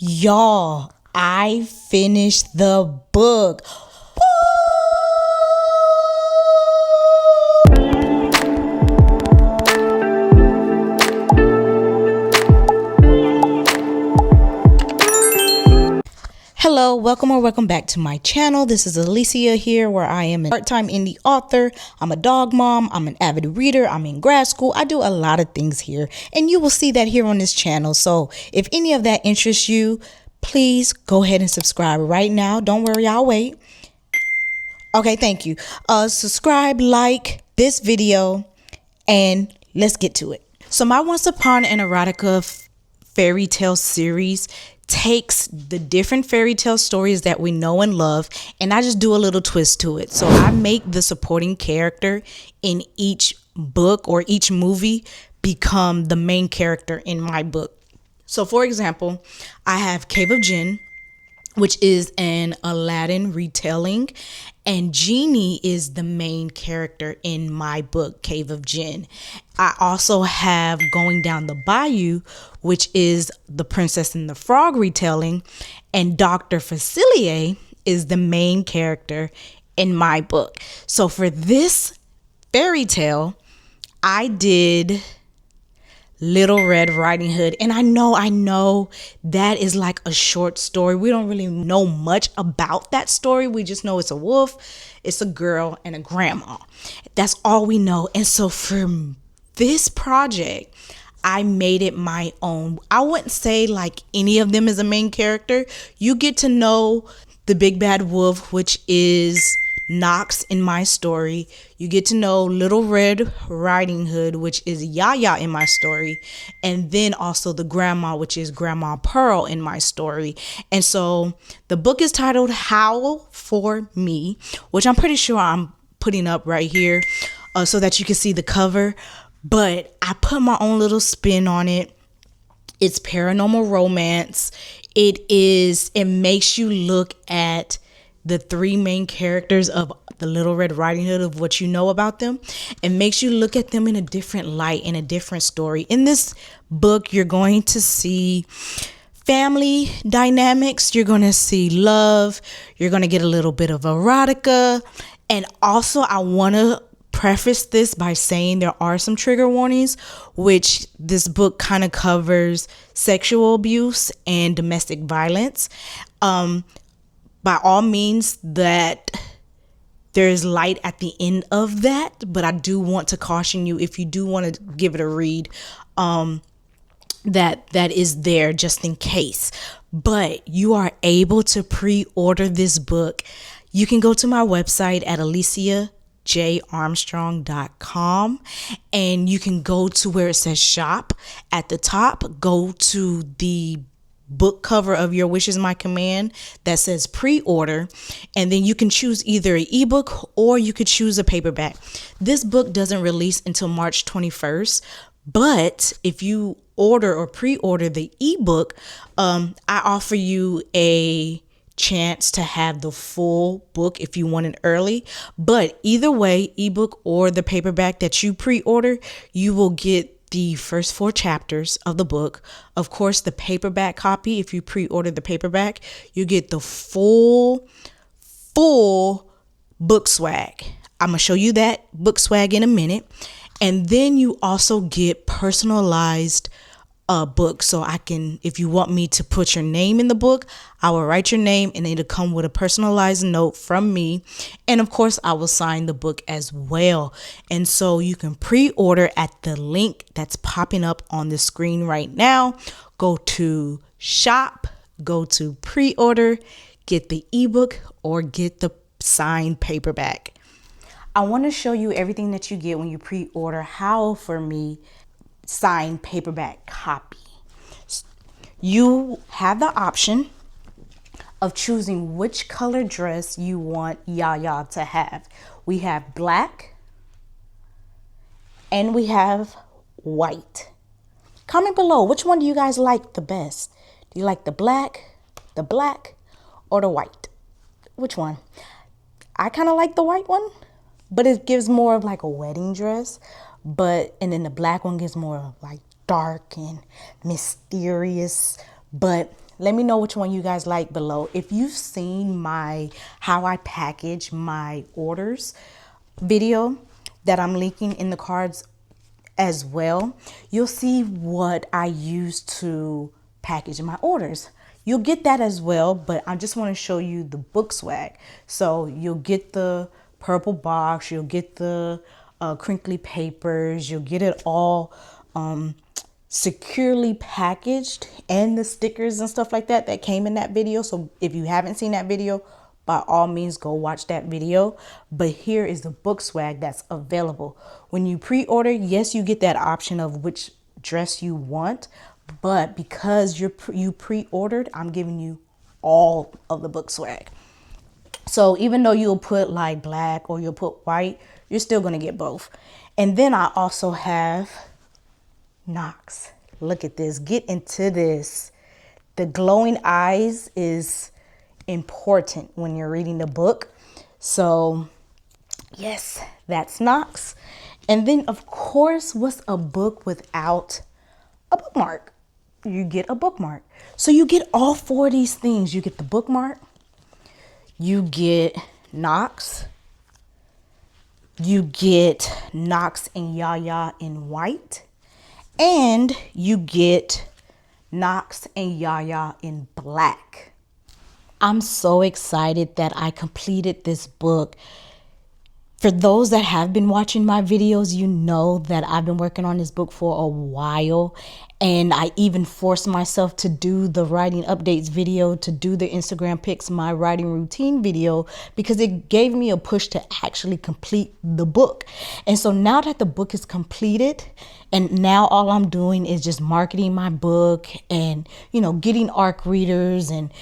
Y'all, I finished the book. Hello, welcome back to my channel. This is Alicia here, where I am a part-time indie author. I'm a dog mom. I'm an avid reader. I'm in grad school. I do a lot of things here, and you will see that here on this channel. So if any of that interests you, please go ahead and subscribe right now. Don't worry, I'll wait. Okay, thank you. Subscribe, like this video, and let's get to it. So my Once Upon an Erotica fairy tale series takes the different fairy tale stories that we know and love, and I just do a little twist to it. So I make the supporting character in each book or each movie become the main character in my book. So for example, I have Cave of Jinn, which is an Aladdin retelling, and Genie is the main character in my book, Cave of Jinn. I also have Going Down the Bayou, which is the Princess and the Frog retelling, and Dr. Facilier is the main character in my book. So for this fairy tale, I did Little Red Riding Hood. And I know that is like a short story. We don't really know much about that story. We just know it's a wolf, it's a girl, and a grandma. That's all we know. And so for this project, I made it my own. I wouldn't say like any of them is a main character. You get to know the big bad wolf, which is Knox in my story. You get to know Little Red Riding Hood, which is Yaya in my story, and then also the grandma, which is Grandma Pearl in my story. And so the book is titled Howl For Me, which I'm pretty sure I'm putting up right here so that you can see the cover, but I put my own little spin on it. It's paranormal romance. It makes you look at the three main characters of the Little Red Riding Hood, of what you know about them, and makes you look at them in a different light, in a different story. In this book, you're going to see family dynamics, you're going to see love, you're going to get a little bit of erotica. And also, I want to preface this by saying there are some trigger warnings, which this book kind of covers sexual abuse and domestic violence. By all means, that there is light at the end of that, but I do want to caution you, if you do want to give it a read, that is there just in case. But you are able to pre-order this book. You can go to my website at aliciajarmstrong.com, and you can go to where it says shop at the top, go to the book cover of Your Wish Is My Command that says pre-order, and then you can choose either an ebook or you could choose a paperback. This book doesn't release until March 21st, but if you order or pre-order the ebook, I offer you a chance to have the full book if you want it early. But either way, ebook or the paperback that you pre-order, you will get the first 4 chapters of the book. Of course, the paperback copy, if you pre-order the paperback, you get the full book swag. I'm gonna show you that book swag in a minute. And then you also get personalized book. So I can, if you want me to put your name in the book, I will write your name and it'll come with a personalized note from me. And of course, I will sign the book as well. And so you can pre-order at the link that's popping up on the screen right now. Go to shop, go to pre-order, get the ebook or get the signed paperback. I want to show you everything that you get when you pre-order Howl For Me signed paperback copy. You have the option of choosing which color dress you want Yaya to have. We have black and we have white. Comment below, which one do you guys like the best? Do you like the black, or the white? Which one? I kind of like the white one, but it gives more of like a wedding dress. And then the black one gives more of like dark and mysterious. But Let me know which one you guys like below. If you've seen my how I package my orders video that I'm linking in the cards as well, you'll see what I use to package my orders. You'll get that as well, but I just want to show you the book swag. So you'll get the purple box, you'll get the crinkly papers, you'll get it all securely packaged, and the stickers and stuff like that that came in that video. So if you haven't seen that video, by all means go watch that video. But here is the book swag that's available. When you pre-order, yes, you get that option of which dress you want, but because you pre-ordered, I'm giving you all of the book swag. So even though you'll put like black or you'll put white, you're still gonna get both. And then I also have Knox. Look at this. Get into this. The glowing eyes is important when you're reading the book. So yes, that's Knox. And then of course, what's a book without a bookmark? You get a bookmark. So you get all four of these things. You get the bookmark, you get Knox, you get Knox and Yaya in white, and you get Knox and Yaya in black. I'm so excited that I completed this book. For those that have been watching my videos, you know that I've been working on this book for a while. And I even forced myself to do the writing updates video, to do the Instagram pics, my writing routine video, because it gave me a push to actually complete the book. And so now that the book is completed, and now all I'm doing is just marketing my book and, you know, getting ARC readers and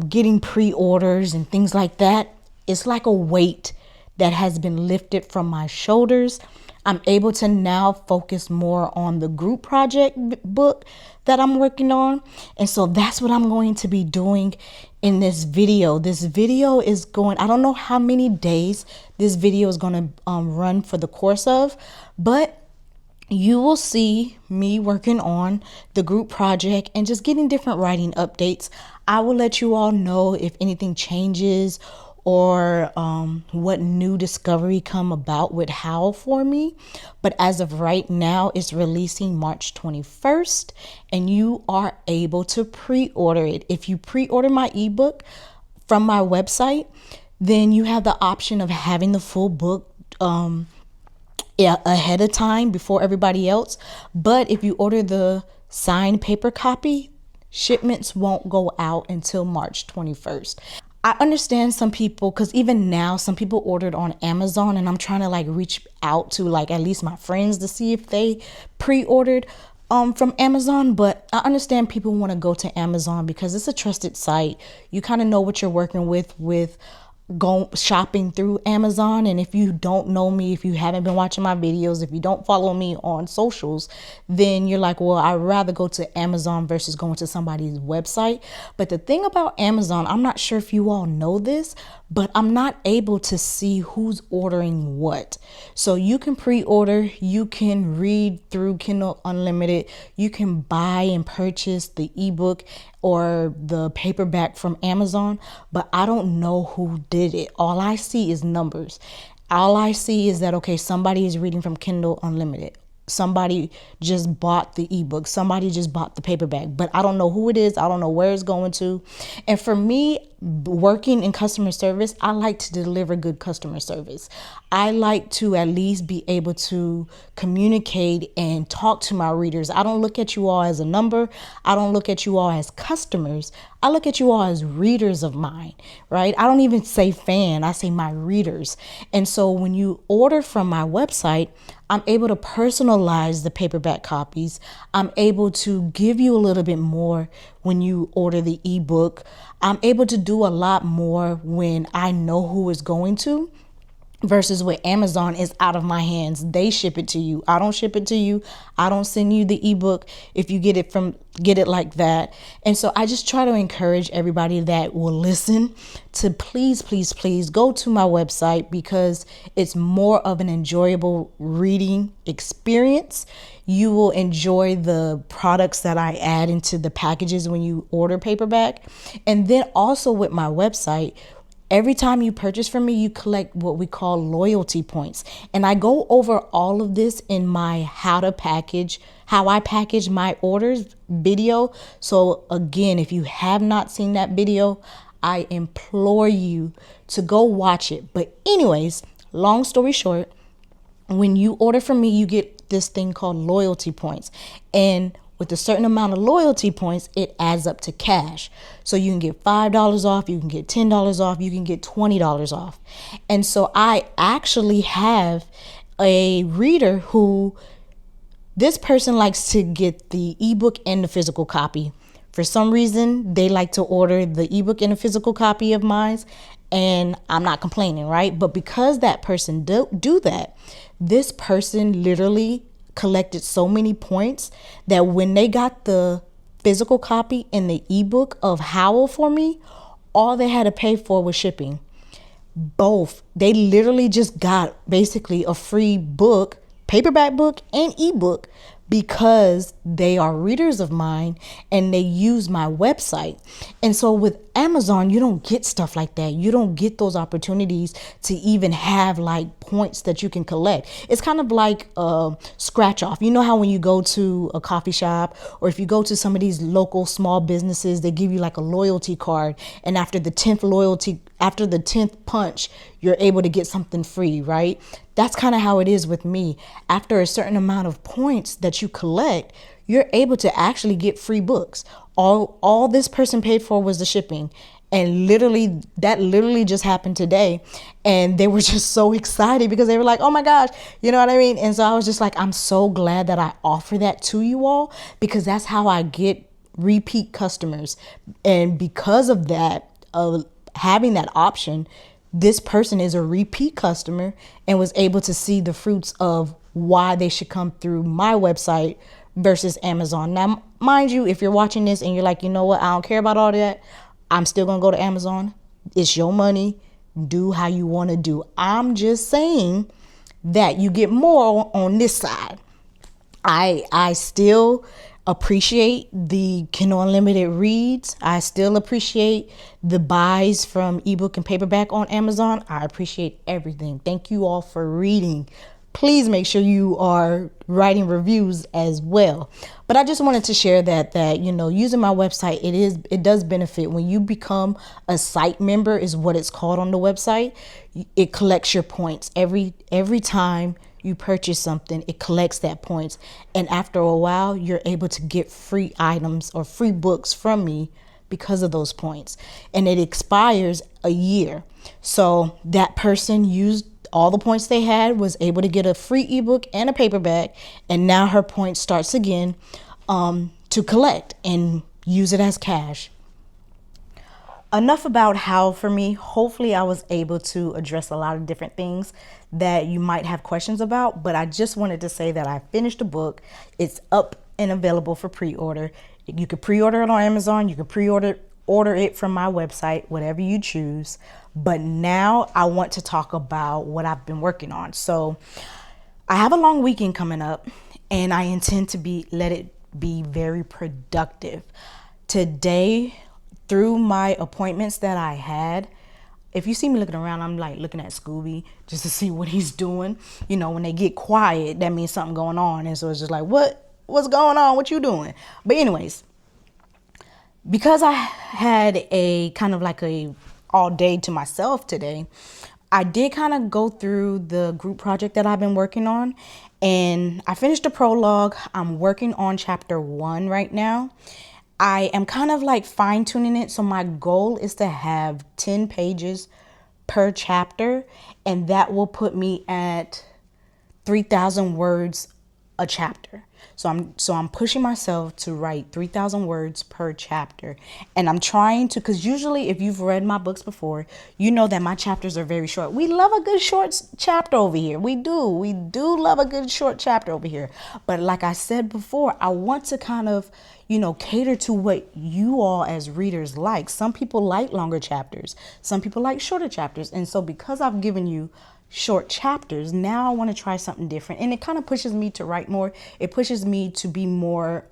getting pre-orders and things like that. It's like a weight that has been lifted from my shoulders. I'm able to now focus more on the group project book that I'm working on. And so that's what I'm going to be doing in this video. This video is going, I don't know how many days this video is going to run for the course of, but you will see me working on the group project and just getting different writing updates. I will let you all know if anything changes or what new discovery come about with Howl For Me. But as of right now, it's releasing March 21st, and you are able to pre-order it. If you pre-order my ebook from my website, then you have the option of having the full book ahead of time before everybody else. But if you order the signed paper copy, shipments won't go out until March 21st. I understand some people, because even now some people ordered on Amazon, and I'm trying to like reach out to like at least my friends to see if they pre-ordered from Amazon. But I understand people want to go to Amazon because it's a trusted site. You kind of know what you're working with go shopping through Amazon. And if you don't know me, if you haven't been watching my videos, if you don't follow me on socials, then you're like, well, I'd rather go to Amazon versus going to somebody's website. But the thing about Amazon, I'm not sure if you all know this, but I'm not able to see who's ordering what. So you can pre-order, you can read through Kindle Unlimited, you can buy and purchase the ebook or the paperback from Amazon, but I don't know who did it. All I see is numbers. All I see is that, okay, somebody is reading from Kindle Unlimited. Somebody just bought the ebook. Somebody just bought the paperback, but I don't know who it is. I don't know where it's going to. And for me, working in customer service, I like to deliver good customer service. I like to at least be able to communicate and talk to my readers. I don't look at you all as a number. I don't look at you all as customers. I look at you all as readers of mine, right? I don't even say fan. I say my readers. And so when you order from my website, I'm able to personalize the paperback copies. I'm able to give you a little bit more when you order the ebook. I'm able to do a lot more when I know who is going to. versus with Amazon is out of my hands. They ship it to you. I don't ship it to you. I don't send you the ebook if you get it like that. And so I just try to encourage everybody that will listen to please, please, please go to my website, because it's more of an enjoyable reading experience. You will enjoy the products that I add into the packages when you order paperback. And then also with my website, every time you purchase from me, you collect what we call loyalty points. And I go over all of this in my how I package my orders video. So again, if you have not seen that video, I implore you to go watch it. But anyways, long story short, when you order from me, you get this thing called loyalty points. And with a certain amount of loyalty points, it adds up to cash. So you can get $5 off, you can get $10 off, you can get $20 off. And so I actually have a reader who, this person likes to get the ebook and the physical copy. For some reason, they like to order the ebook and a physical copy of mine, and I'm not complaining, right? But because that person do that, this person literally collected so many points that when they got the physical copy and the ebook of Howl For Me, all they had to pay for was shipping. Both. They literally just got basically a free book, paperback book and ebook, because they are readers of mine and they use my website. And so with Amazon, you don't get stuff like that. You don't get those opportunities to even have like points that you can collect. It's kind of like scratch off. You know how when you go to a coffee shop, or if you go to some of these local small businesses, they give you like a loyalty card, and after the 10th punch, you're able to get something free, right? That's kind of how it is with me. After a certain amount of points that you collect, you're able to actually get free books. All this person paid for was the shipping. And that literally just happened today. And they were just so excited because they were like, oh my gosh, you know what I mean? And so I was just like, I'm so glad that I offer that to you all, because that's how I get repeat customers. And because of that, having that option, this person is a repeat customer and was able to see the fruits of why they should come through my website versus Amazon. Now, mind you, if you're watching this and you're like, you know what, I don't care about all that, I'm still going to go to Amazon. It's your money. Do how you want to do. I'm just saying that you get more on this side. I still appreciate the Kindle Unlimited reads. I still appreciate the buys from ebook and paperback on Amazon. I appreciate everything. Thank you all for reading. Please make sure you are writing reviews as well. But I just wanted to share that using my website, it does benefit. When you become a site member, is what it's called on the website. It collects your points every time you purchase something. It collects that points, and after a while, you're able to get free items or free books from me because of those points. And it expires a year. So that person used all the points they had, was able to get a free ebook and a paperback, and now her point starts again to collect and use it as cash. Enough about Howl For Me. Hopefully I was able to address a lot of different things that you might have questions about, but I just wanted to say that I finished the book. It's up and available for pre-order. You could pre-order it on Amazon. You could order it from my website, whatever you choose. But now I want to talk about what I've been working on. So I have a long weekend coming up, and I intend to let it be very productive. Today, through my appointments that I had, if you see me looking around, I'm like looking at Scooby just to see what he's doing. You know, when they get quiet, that means something going on. And so it's just like, what's going on? What you doing? But anyways, because I had a kind of like a all day to myself today, I did kind of go through the group project that I've been working on, and I finished the prologue. I'm working on chapter 1 right now. I am kind of like fine tuning it. So my goal is to have 10 pages per chapter, and that will put me at 3,000 words a chapter. So I'm pushing myself to write 3,000 words per chapter. And I'm trying to, because usually if you've read my books before, you know that my chapters are very short. We love a good short chapter over here. We do love a good short chapter over here. But like I said before, I want to kind of, cater to what you all as readers like. Some people like longer chapters. Some people like shorter chapters. And so because I've given you short chapters, now I want to try something different. And it kind of pushes me to write more. It pushes me to be more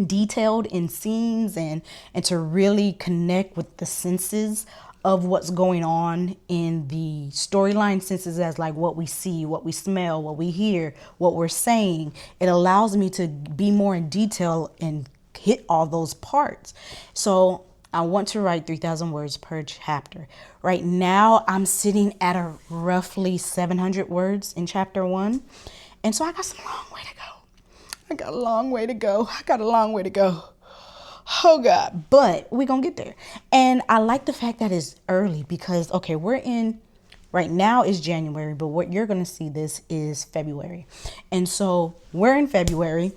detailed in scenes and to really connect with the senses of what's going on in the storyline, senses as like what we see, what we smell, what we hear, what we're saying. It allows me to be more in detail and hit all those parts. So I want to write 3,000 words per chapter. Right now, I'm sitting at a roughly 700 words in chapter 1. And so I got some long way to go. I got a long way to go. Oh God, but we're going to get there. And I like the fact that it's early because, okay, right now is January, but what you're going to see this is February. And so we're in February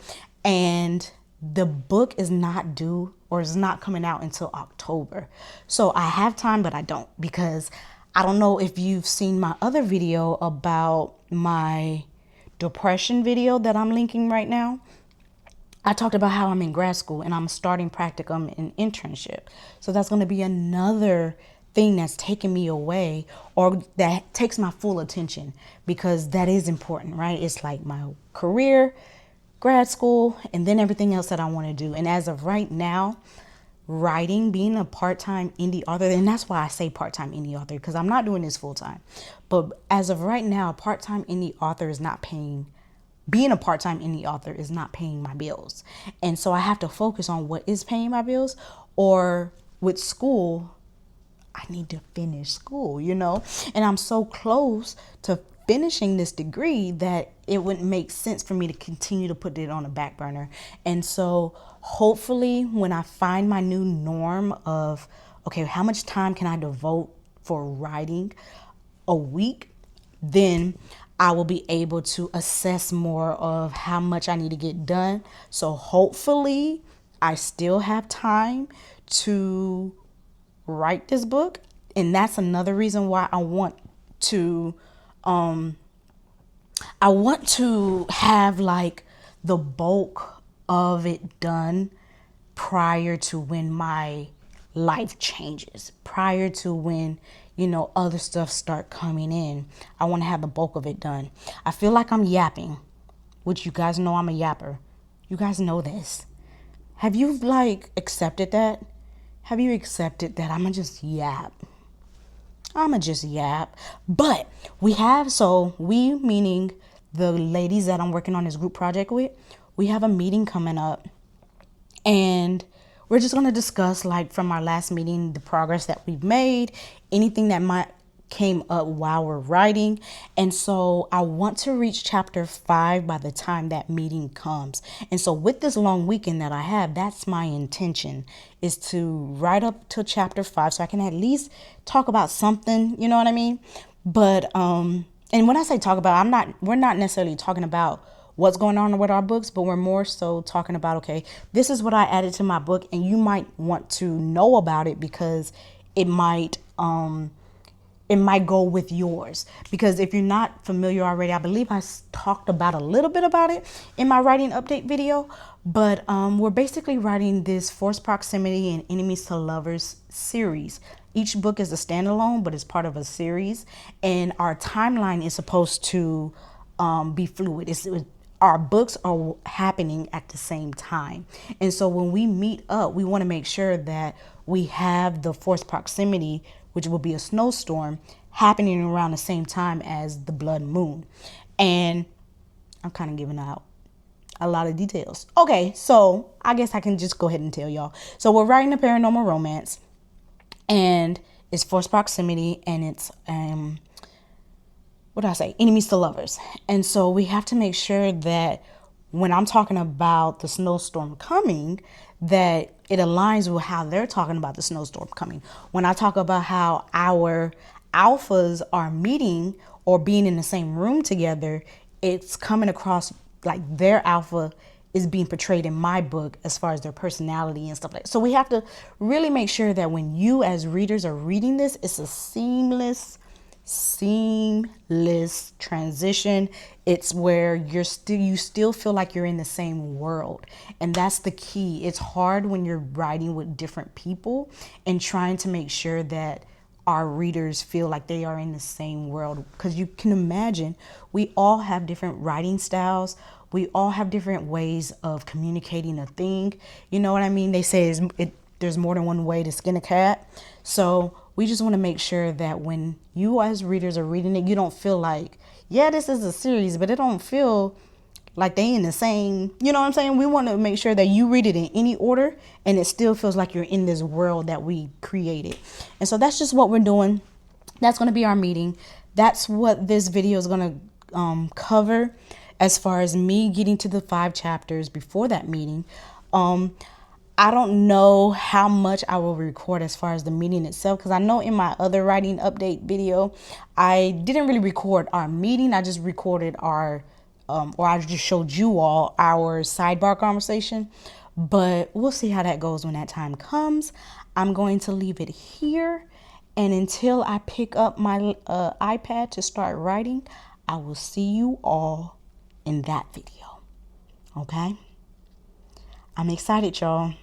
and the book is not due or is not coming out until October. So I have time, but I don't, because I don't know if you've seen my other video about my depression video that I'm linking right now. I talked about how I'm in grad school and I'm starting practicum and internship. So that's going to be another thing that's taking me away, or that takes my full attention, because that is important, right? It's like my career, grad school, and then everything else that I want to do. And as of right now, writing, being a part-time indie author, and that's why I say part-time indie author, because I'm not doing this full-time. But as of right now, a part-time indie author is not paying being a part-time indie author is not paying my bills. And so I have to focus on what is paying my bills, or with school, I need to finish school, and I'm so close to finishing this degree that it wouldn't make sense for me to continue to put it on a back burner. And so hopefully when I find my new norm of, okay, how much time can I devote for writing a week, then I will be able to assess more of how much I need to get done. So hopefully I still have time to write this book. And that's another reason why I want to have like the bulk of it done prior to when my life changes, prior to when other stuff start coming in. I want to have the bulk of it done. I feel like I'm yapping, which you guys know I'm a yapper. You guys know this. Have you accepted that? Have you accepted that I'ma just yap? But we meaning the ladies that I'm working on this group project with, we have a meeting coming up, and we're just going to discuss, from our last meeting, the progress that we've made, anything that might came up while we're writing. And so I want to reach chapter 5 by the time that meeting comes. And so with this long weekend that I have, that's my intention, is to write up to chapter 5 so I can at least talk about something, you know what I mean? But, and when I say talk about, we're not necessarily talking about what's going on with our books, but we're more so talking about, okay, this is what I added to my book, and you might want to know about it because it might go with yours. Because if you're not familiar already, I believe I talked about a little bit about it in my writing update video, but we're basically writing this Forced Proximity and Enemies to Lovers series. Each book is a standalone, but it's part of a series, and our timeline is supposed to be fluid. Our books are happening at the same time. And so when we meet up, we want to make sure that we have the Forced Proximity, which will be a snowstorm, happening around the same time as the blood moon. And I'm kind of giving out a lot of details. Okay, so I guess I can just go ahead and tell y'all. So we're writing a paranormal romance, and it's Forced Proximity, and it's enemies to lovers. And so we have to make sure that when I'm talking about the snowstorm coming, that it aligns with how they're talking about the snowstorm coming. When I talk about how our alphas are meeting or being in the same room together, it's coming across like their alpha is being portrayed in my book as far as their personality and stuff like that. So we have to really make sure that when you as readers are reading this, it's a seamless transition. It's where you still feel like you're in the same world. And that's the key. It's hard when you're writing with different people and trying to make sure that our readers feel like they are in the same world, because you can imagine we all have different writing styles. We all have different ways of communicating a thing. You know what I mean? They say there's more than one way to skin a cat. So we just want to make sure that when you as readers are reading it, you don't feel like, yeah, this is a series, but it don't feel like they in the same, you know what I'm saying? We want to make sure that you read it in any order and it still feels like you're in this world that we created. And so that's just what we're doing. That's going to be our meeting. That's what this video is going to cover as far as me getting to the 5 chapters before that meeting. I don't know how much I will record as far as the meeting itself, because I know in my other writing update video, I didn't really record our meeting. I just recorded our, or I just showed you all our sidebar conversation, but we'll see how that goes when that time comes. I'm going to leave it here. And until I pick up my iPad to start writing, I will see you all in that video. Okay? I'm excited, y'all.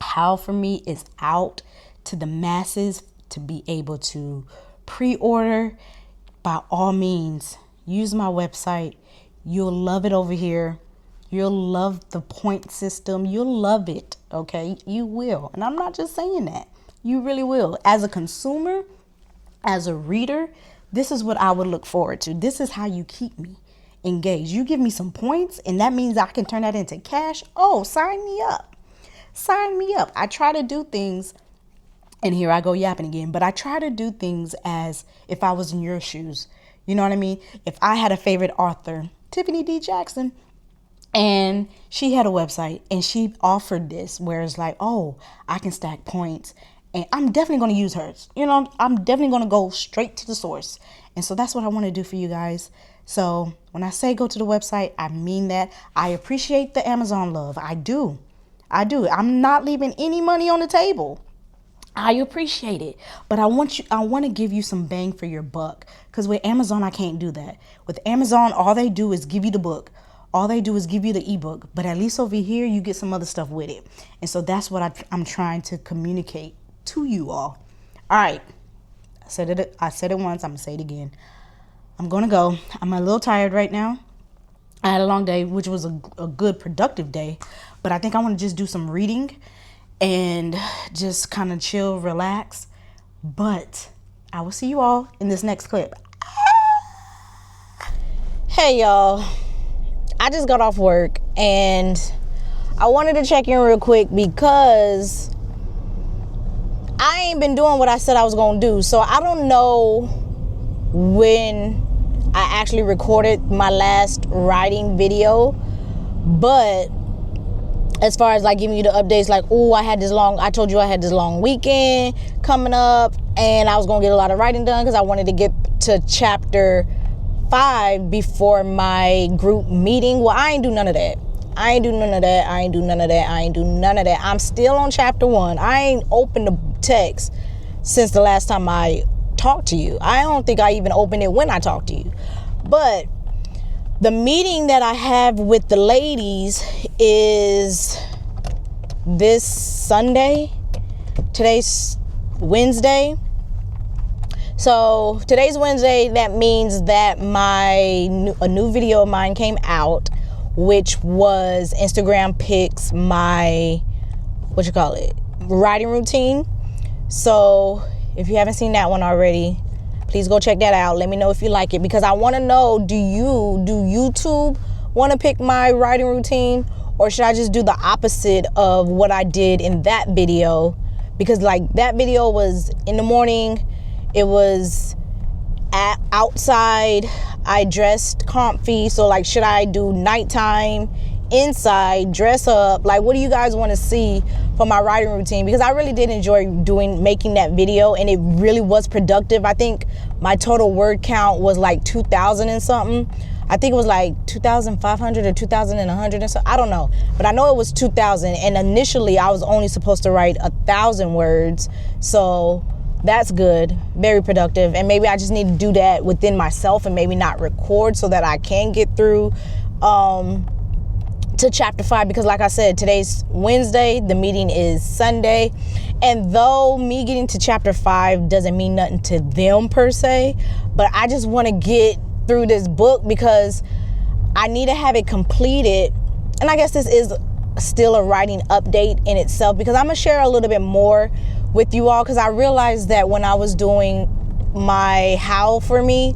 Howl For Me is out to the masses to be able to pre-order. By all means, use my website. You'll love it over here. You'll love the point system. You'll love it. Okay? You will. And I'm not just saying that. You really will. As a consumer, as a reader, this is what I would look forward to. This is how you keep me engaged. You give me some points, and that means I can turn that into cash. Oh, sign me up. Sign me up. I try to do things, and here I go yapping again, but I try to do things as if I was in your shoes. You know what I mean? If I had a favorite author, Tiffany D. Jackson, and she had a website and she offered this where it's like, oh, I can stack points. And I'm definitely going to use hers. You know, I'm definitely going to go straight to the source. And so that's what I want to do for you guys. So when I say go to the website, I mean that. I appreciate the Amazon love. I do. I'm not leaving any money on the table. I appreciate it. But I want to give you some bang for your buck. Because with Amazon, I can't do that. With Amazon, all they do is give you the book. All they do is give you the ebook. But at least over here, you get some other stuff with it. And so that's what I'm trying to communicate to you all. All right. I said it once. I'm going to say it again. I'm going to go. I'm a little tired right now. I had a long day, which was a good productive day. But I think I want to just do some reading and just kind of chill, relax. But I will see you all in this next clip. Hey, y'all. I just got off work and I wanted to check in real quick because I ain't been doing what I said I was going to do. So I don't know when I actually recorded my last writing video. But as far as like giving you the updates, like, oh, I told you I had this long weekend coming up and I was going to get a lot of writing done because I wanted to get to chapter 5 before my group meeting. Well, I ain't do none of that. I'm still on chapter 1. I ain't opened the text since the last time I talked to you. I don't think I even opened it when I talked to you. But the meeting that I have with the ladies is this Sunday. Today's Wednesday. So today's Wednesday. That means that a new video of mine came out, which was Instagram pics, my, writing routine. So if you haven't seen that one already, please go check that out. Let me know if you like it, because I want to know, do YouTube want to pick my writing routine, or should I just do the opposite of what I did in that video? Because like that video was in the morning, it was outside, I dressed comfy. So like, should I do nighttime, inside, dress up? Like, what do you guys want to see for my writing routine? Because I really did enjoy making that video, and it really was productive. I think my total word count was like 2,000 and something. I think it was like 2,500 or 2,100 and so, I don't know, but I know it was 2,000, and initially I was only supposed to write 1,000 words, so that's good, very productive. And maybe I just need to do that within myself and maybe not record so that I can get through to chapter 5, because like I said, today's Wednesday, the meeting is Sunday, and though me getting to chapter 5 doesn't mean nothing to them per se, but I just want to get through this book because I need to have it completed. And I guess this is still a writing update in itself, because I'm gonna share a little bit more with you all, because I realized that when I was doing my Howl For Me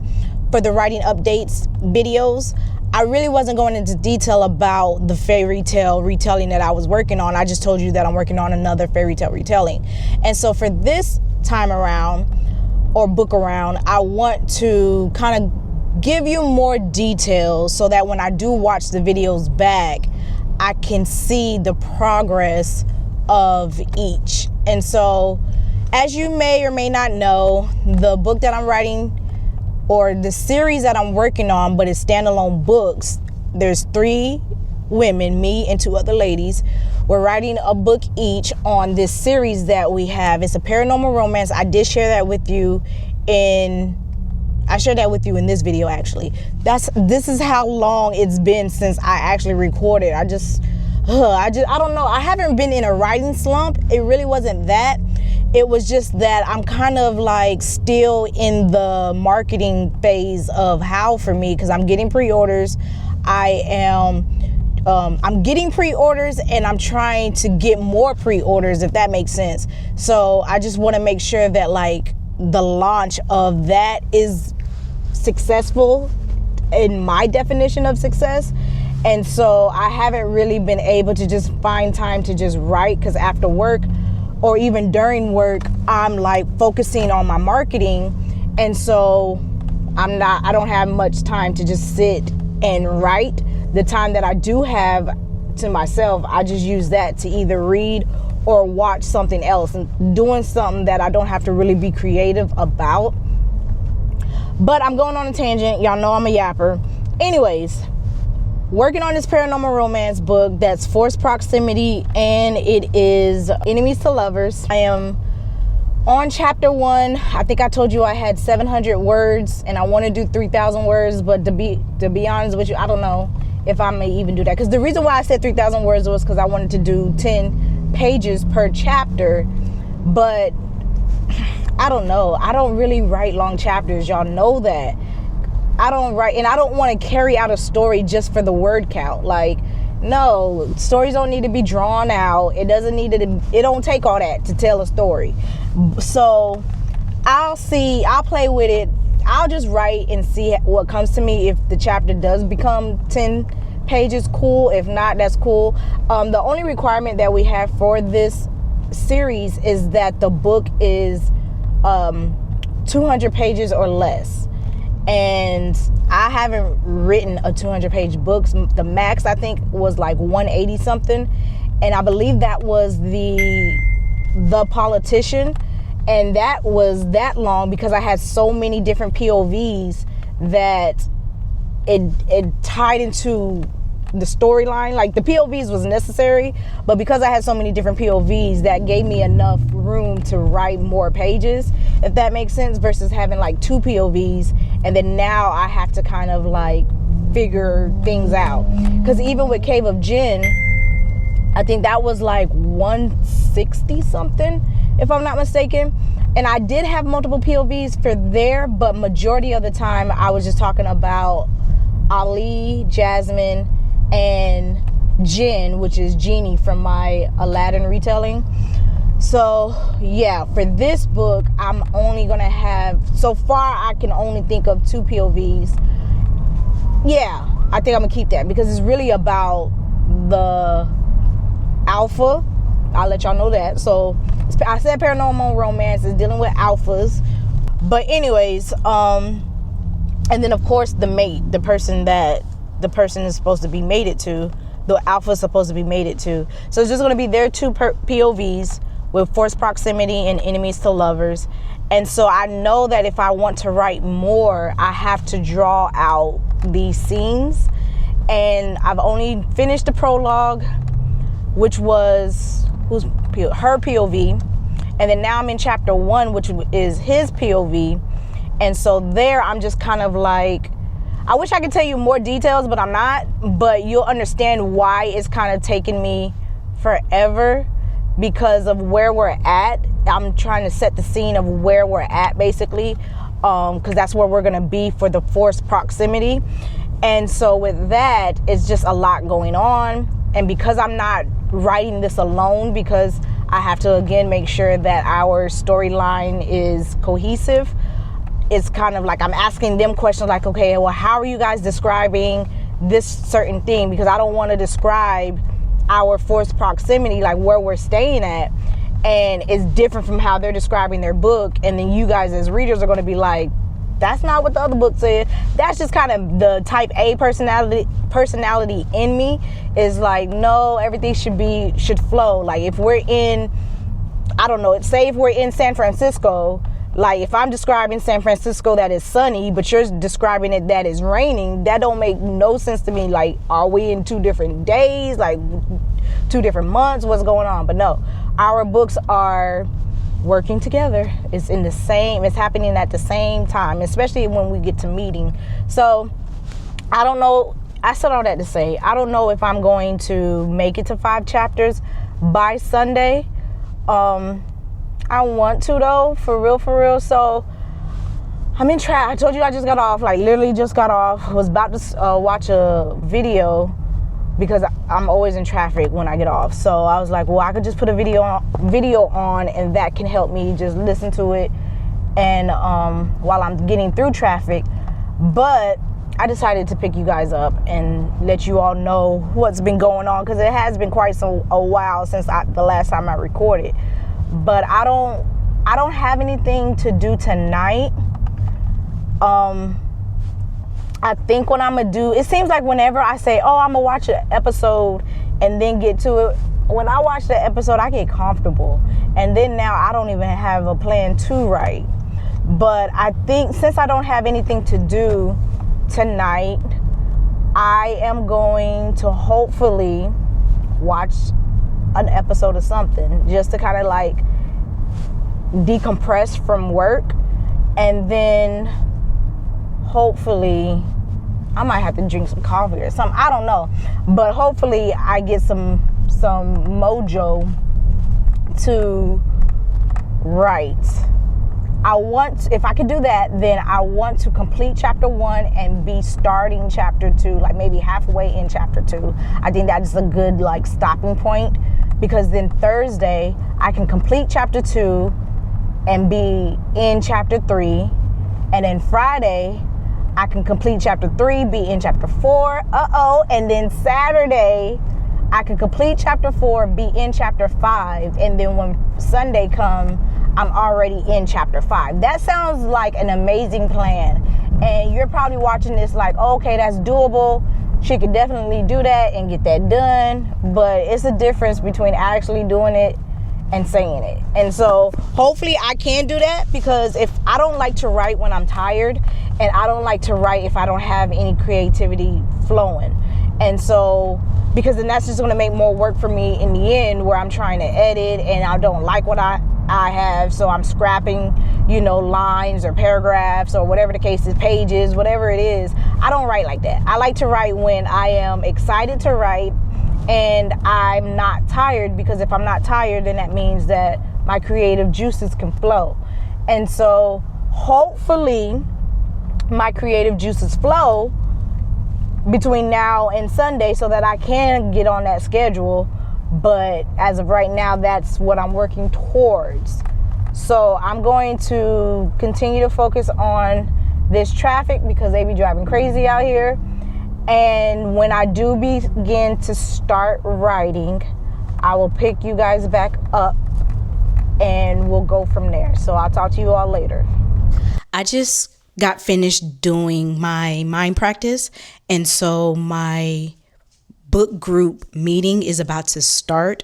for the writing updates videos, I really wasn't going into detail about the fairy tale retelling that I was working on. I just told you that I'm working on another fairy tale retelling. And so for this time around, or book around, I want to kind of give you more details so that when I do watch the videos back, I can see the progress of each. And so, as you may or may not know, the book that I'm writing, or the series that I'm working on, but it's standalone books, there's 3 women, me and 2 other ladies. We're writing a book each on this series that we have. It's a paranormal romance. I did share that with you I shared that with you in this video, actually. This is how long it's been since I actually recorded. I don't know. I haven't been in a writing slump. It really wasn't that. It was just that I'm kind of like still in the marketing phase of Howl For Me, because I'm getting pre-orders. I'm getting pre-orders, and I'm trying to get more pre-orders, if that makes sense. So I just want to make sure that like the launch of that is successful in my definition of success. And so I haven't really been able to just find time to just write, because after work or even during work, I'm like focusing on my marketing. And so I don't have much time to just sit and write. The time that I do have to myself, I just use that to either read or watch something else, and doing something that I don't have to really be creative about. But I'm going on a tangent. Y'all know I'm a yapper. Anyways, working on this paranormal romance book that's forced proximity, and it is enemies to lovers. I am on chapter 1. I think I told you I had 700 words, and I want to do 3,000 words. But to be honest with you, I don't know if I may even do that, because the reason why I said 3,000 words was because I wanted to do 10 pages per chapter. But I don't know. I don't really write long chapters. Y'all know that. I don't write, and I don't want to carry out a story just for the word count. Like, no, stories don't need to be drawn out. It don't take all that to tell a story. So I'll play with it. I'll just write and see what comes to me. If the chapter does become 10 pages, cool. If not, that's cool. The only requirement that we have for this series is that the book is 200 pages or less. And I haven't written a 200-page book. The max, I think, was like 180 something. And I believe that was the Politician. And that was that long because I had so many different POVs that it tied into the storyline. Like, the POVs was necessary, but because I had so many different POVs, that gave me enough room to write more pages, if that makes sense, versus having like 2 POVs, and then now I have to kind of like figure things out. Because even with Cave of Jinn, I think that was like 160 something, if I'm not mistaken. And I did have multiple POVs for there, but majority of the time I was just talking about Ali, Jasmine, and Jinn, which is Genie from my Aladdin retelling. So yeah, for this book, I'm only gonna have, so far I can only think of 2 POVs. Yeah, I think I'm gonna keep that because it's really about the alpha. I'll let y'all know that. So I said paranormal romance is dealing with alphas, but anyways, and then of course the mate, the person is supposed to be mated to, the alpha is supposed to be mated to. So it's just going to be their 2 POVs with forced proximity and enemies to lovers. And so I know that if I want to write more, I have to draw out these scenes. And I've only finished the prologue, which was her POV. And then now I'm in chapter 1, which is his POV. And so there I'm just kind of like, I wish I could tell you more details, but I'm not. But you'll understand why it's kind of taken me forever, because of where we're at. I'm trying to set the scene of where we're at, basically, because that's where we're going to be for the forced proximity. And so with that, it's just a lot going on. And because I'm not writing this alone, because I have to, again, make sure that our storyline is cohesive, it's kind of like I'm asking them questions like, okay, well, how are you guys describing this certain thing? Because I don't want to describe our forced proximity, like where we're staying at, and it's different from how they're describing their book. And then you guys as readers are going to be like, that's not what the other book said. That's just kind of the type A personality in me, is like, no, everything should flow. Like if we're in, I don't know, say if we're in San Francisco, like if I'm describing San Francisco that is sunny, but you're describing it that is raining, that don't make no sense to me. Like, are we in 2 different days, like 2 different months? What's going on? But no, our books are working together. It's happening at the same time, especially when we get to meeting. So I don't know. I said all that to say, I don't know if I'm going to make it to 5 chapters by Sunday. I want to though, for real. So I'm in traffic. I told you I just got off, like literally just got off. Was about to watch a video, because I'm always in traffic when I get off. So I was like, well, I could just put a video on, and that can help me just listen to it, and while I'm getting through traffic. But I decided to pick you guys up and let you all know what's been going on, because it has been quite a while since the last time I recorded. But I don't have anything to do tonight. I think what I'm gonna do, it seems like whenever I say, oh, I'm gonna watch an episode and then get to it, when I watch the episode, I get comfortable. And then now I don't even have a plan to write. But I think since I don't have anything to do tonight, I am going to hopefully watch an episode of something, just to kind of like decompress from work. And then hopefully I might have to drink some coffee or something, I don't know, but hopefully I get some mojo to write. If I could do that, then I want to complete chapter 1 and be starting chapter 2, like maybe halfway in chapter 2. I think that is a good like stopping point, because then Thursday I can complete chapter 2 and be in chapter 3, and then Friday I can complete chapter 3, be in chapter 4, and then Saturday I can complete chapter 4, be in chapter 5, and then when Sunday comes, I'm already in chapter 5. That sounds like an amazing plan, and you're probably watching this like, okay, that's doable. She could definitely do that and get that done, but it's a difference between actually doing it and saying it. And so hopefully I can do that, because if I don't like to write when I'm tired, and I don't like to write if I don't have any creativity flowing. And so, because then that's just going to make more work for me in the end, where I'm trying to edit and I don't like what I have, so I'm scrapping, lines or paragraphs or whatever the case is, pages, whatever it is. I don't write like that. I like to write when I am excited to write and I'm not tired, because if I'm not tired, then that means that my creative juices can flow. And so hopefully my creative juices flow between now and Sunday, so that I can get on that schedule. But as of right now, that's what I'm working towards. So I'm going to continue to focus on this traffic, because they be driving crazy out here. And when I do begin to start writing, I will pick you guys back up and we'll go from there. So I'll talk to you all later. I just got finished doing my mind practice, and so my book group meeting is about to start.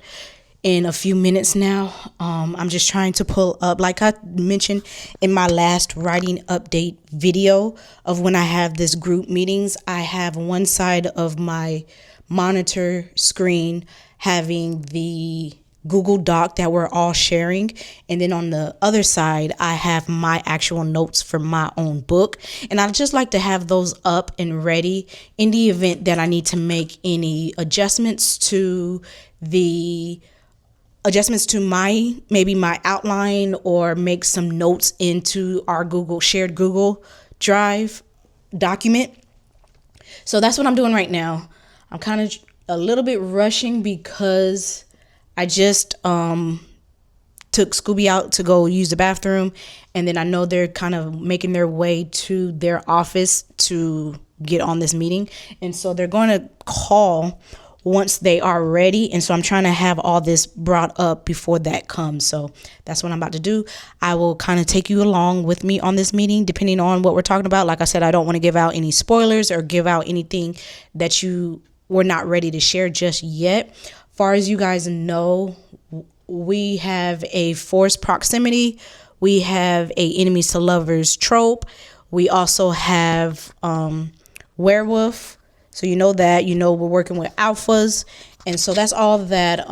in a few minutes now. I'm just trying to pull up, like I mentioned in my last writing update video of when I have this group meetings, I have one side of my monitor screen having the Google Doc that we're all sharing, and then on the other side I have my actual notes for my own book, and I just like to have those up and ready in the event that I need to make any adjustments to my outline, or make some notes into our shared Google Drive document. So that's what I'm doing right now. I'm kind of a little bit rushing because I just took Scooby out to go use the bathroom, and then I know they're kind of making their way to their office to get on this meeting, and so they're going to call once they are ready. And so I'm trying to have all this brought up before that comes. So that's what I'm about to do. I will kind of take you along with me on this meeting, depending on what we're talking about. Like I said, I don't want to give out any spoilers or give out anything that you were not ready to share just yet. Far as you guys know, we have a forced proximity. We have a enemies to lovers trope. We also have werewolf. So you know we're working with alphas. And so that's all that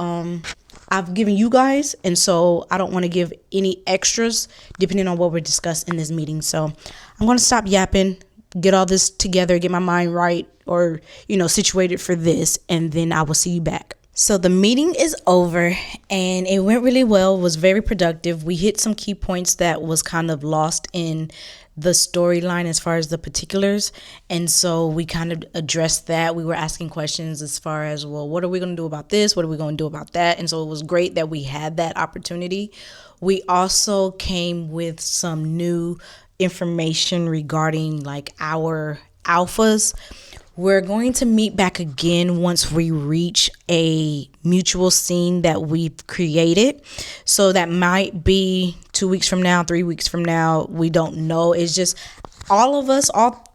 I've given you guys. And so I don't want to give any extras depending on what we're discussing in this meeting. So I'm going to stop yapping, get all this together, get my mind right, or, situated for this. And then I will see you back. So the meeting is over and it went really well, was very productive. We hit some key points that was kind of lost in the storyline as far as the particulars. And so we kind of addressed that. We were asking questions as far as, well, what are we going to do about this? What are we going to do about that? And so it was great that we had that opportunity. We also came with some new information regarding like our alphas. We're going to meet back again once we reach a mutual scene that we've created. So that might be 2 weeks from now, 3 weeks from now. We don't know. It's just all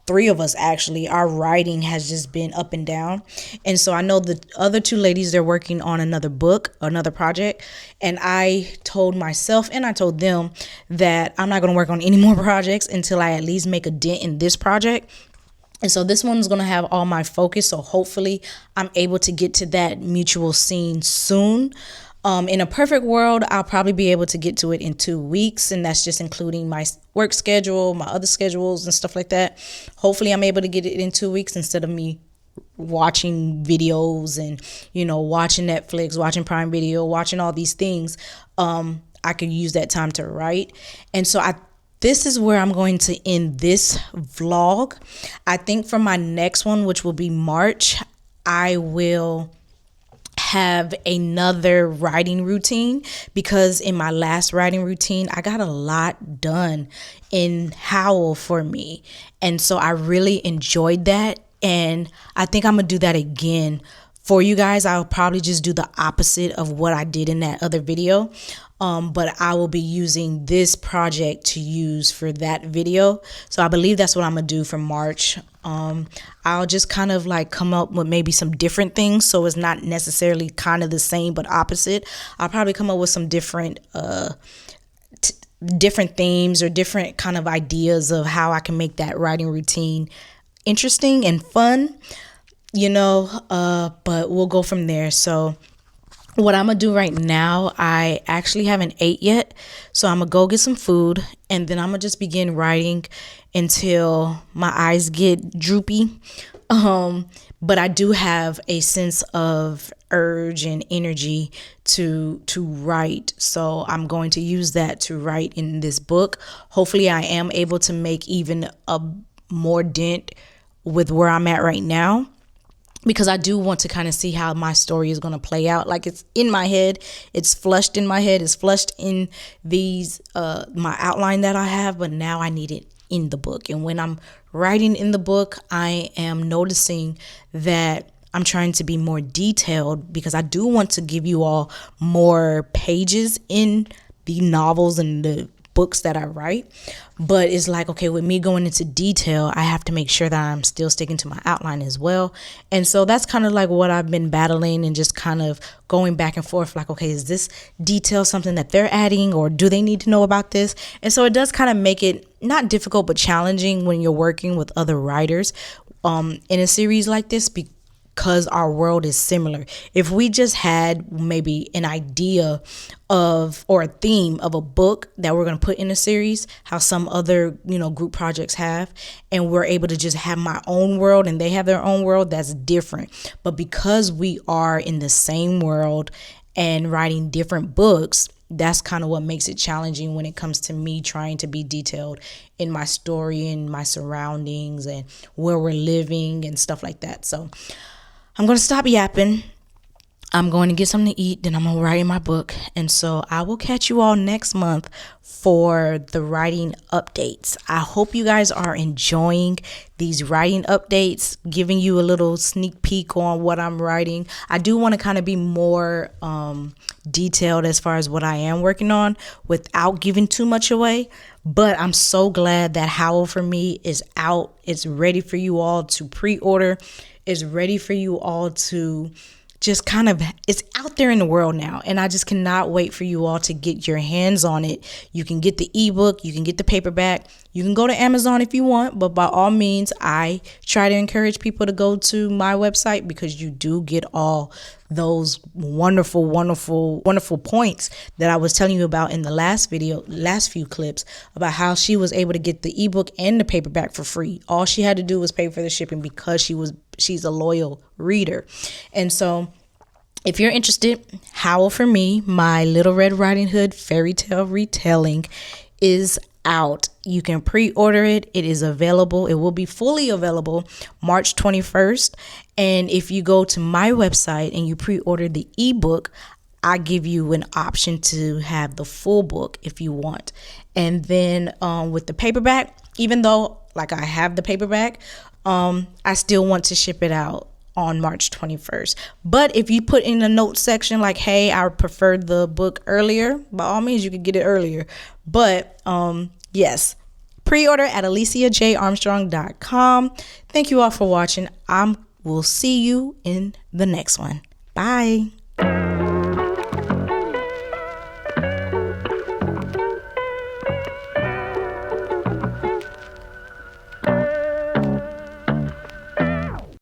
three of us actually, our writing has just been up and down. And so I know the other two ladies, they're working on another book, another project. And I told myself and I told them that I'm not going to work on any more projects until I at least make a dent in this project. And so this one's going to have all my focus. So hopefully I'm able to get to that mutual scene soon. In a perfect world, I'll probably be able to get to it in 2 weeks. And that's just including my work schedule, my other schedules and stuff like that. Hopefully I'm able to get it in 2 weeks instead of me watching videos and, watching Netflix, watching Prime Video, watching all these things. I could use that time to write. And so this is where I'm going to end this vlog. I think for my next one, which will be March, I will have another writing routine, because in my last writing routine, I got a lot done in Howl For Me. And so I really enjoyed that. And I think I'm going to do that again. For you guys, I'll probably just do the opposite of what I did in that other video. But I will be using this project to use for that video. So I believe that's what I'm going to do for March. I'll just kind of like come up with maybe some different things. So it's not necessarily kind of the same, but opposite. I'll probably come up with some different themes or different kind of ideas of how I can make that writing routine interesting and fun, but we'll go from there. So what I'm going to do right now, I actually haven't ate yet. So I'm going to go get some food, and then I'm going to just begin writing until my eyes get droopy. But I do have a sense of urge and energy to write. So I'm going to use that to write in this book. Hopefully I am able to make even a more dent with where I'm at right now, because I do want to kind of see how my story is going to play out. Like, it's in my head, it's flushed in my head, it's flushed in these my outline that I have, but now I need it in the book. And when I'm writing in the book, I am noticing that I'm trying to be more detailed, because I do want to give you all more pages in the novels and the books that I write. But it's like, okay, with me going into detail, I have to make sure that I'm still sticking to my outline as well. And so that's kind of like what I've been battling and just kind of going back and forth, like, okay, is this detail something that they're adding, or do they need to know about this? And so it does kind of make it not difficult but challenging when you're working with other writers in a series like this, because our world is similar. If we just had maybe an idea of, or a theme of a book that we're going to put in a series, how some other, group projects have, and we're able to just have my own world and they have their own world, that's different. But because we are in the same world and writing different books, that's kind of what makes it challenging when it comes to me trying to be detailed in my story and my surroundings and where we're living and stuff like that. So I'm going to stop yapping. I'm going to get something to eat. Then I'm going to write in my book. And so I will catch you all next month for the writing updates. I hope you guys are enjoying these writing updates, giving you a little sneak peek on what I'm writing. I do want to kind of be more detailed as far as what I am working on without giving too much away. But I'm so glad that Howl For Me is out. It's ready for you all to pre-order. It's ready for you all to just kind of, it's out there in the world now. And I just cannot wait for you all to get your hands on it. You can get the ebook, you can get the paperback, you can go to Amazon if you want, but by all means, I try to encourage people to go to my website, because you do get all those wonderful, wonderful, wonderful points that I was telling you about in the last few clips, about how she was able to get the ebook and the paperback for free. All she had to do was pay for the shipping because she's a loyal reader. And so if you're interested, Howl For Me, my Little Red Riding Hood fairy tale retelling, is out. You can pre-order it. It is available. It will be fully available March 21st. And if you go to my website and you pre-order the ebook, I give you an option to have the full book if you want. And then with the paperback, even though like I have the paperback, I still want to ship it out on March 21st. But if you put in the notes section like, hey, I preferred the book earlier, by all means you can get it earlier. But yes, pre-order at aliciajarmstrong.com. Thank you all for watching. We'll see you in the next one. Bye.